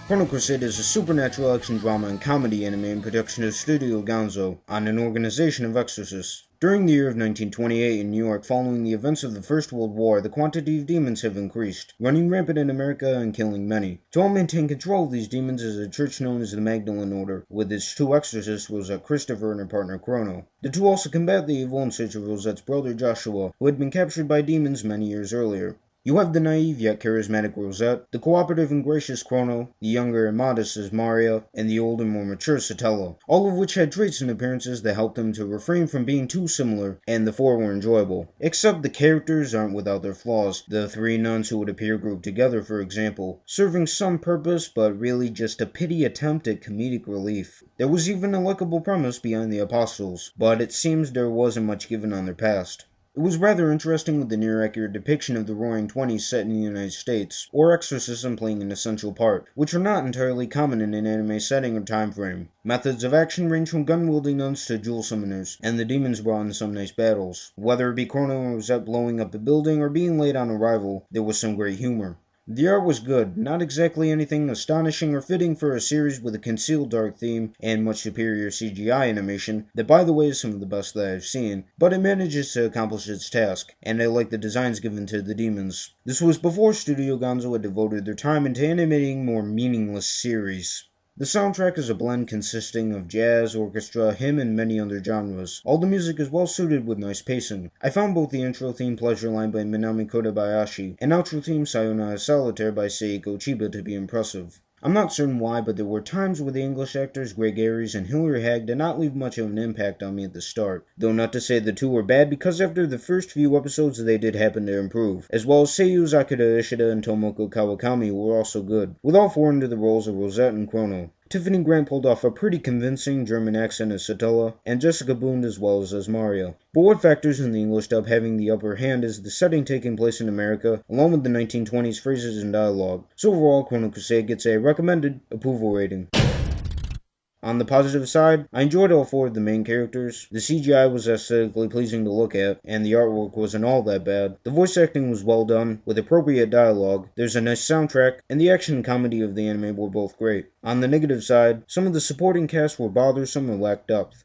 Chrno Crusade is a supernatural action drama and comedy anime in production of Studio Gonzo on an organization of exorcists. During the year of 1928 in New York, following the events of the First World War, the quantity of demons have increased, running rampant in America and killing many. To help maintain control of these demons is a church known as the Magdalene Order, with its two exorcists, Rosette Christopher and her partner Chrono. The two also combat the evil in search of Rosette's brother Joshua, who had been captured by demons many years earlier. You have the naive yet charismatic Rosette, the cooperative and gracious Chrono, the younger and modest as Maria, and the older, more mature Satella, all of which had traits and appearances that helped them to refrain from being too similar, and the four were enjoyable. Except the characters aren't without their flaws. The three nuns who would appear grouped together, for example, serving some purpose, but really just a pity attempt at comedic relief. There was even a likable premise behind the apostles, but it seems there wasn't much given on their past. It was rather interesting with the near-accurate depiction of the Roaring Twenties set in the United States, or exorcism playing an essential part, which are not entirely common in an anime setting or time frame. Methods of action range from gun-wielding nuns to jewel summoners, and the demons brought in some nice battles. Whether it be Chrono and Rosette blowing up a building or being laid on arrival, there was some great humor. The art was good, not exactly anything astonishing or fitting for a series with a concealed dark theme and much superior CGI animation, that by the way is some of the best that I've seen, but it manages to accomplish its task, and I like the designs given to the demons. This was before Studio Gonzo had devoted their time into animating more meaningless series. The soundtrack is a blend consisting of jazz, orchestra, hymn, and many other genres. All the music is well suited with nice pacing. I found both the intro theme Pleasure Line by Minami Kodabayashi and outro theme Sayonara Solitaire by Seiko Chiba to be impressive. I'm not certain why, but there were times where the English actors Greg Ayres and Hilary Hagg did not leave much of an impact on me at the start. Though not to say the two were bad, because after the first few episodes they did happen to improve, as well as Seiyus Akira Ishida and Tomoko Kawakami were also good, with all four into the roles of Rosette and Chrono. Tiffany Grant pulled off a pretty convincing German accent as Satella, and Jessica Boone as well as Maria. But what factors in the English dub having the upper hand is the setting taking place in America, along with the 1920s phrases and dialogue. So overall, Chrno Crusade gets a recommended approval rating. On the positive side, I enjoyed all four of the main characters. The CGI was aesthetically pleasing to look at, and the artwork wasn't all that bad. The voice acting was well done, with appropriate dialogue. There's a nice soundtrack, and the action and comedy of the anime were both great. On the negative side, some of the supporting cast were bothersome or lacked depth.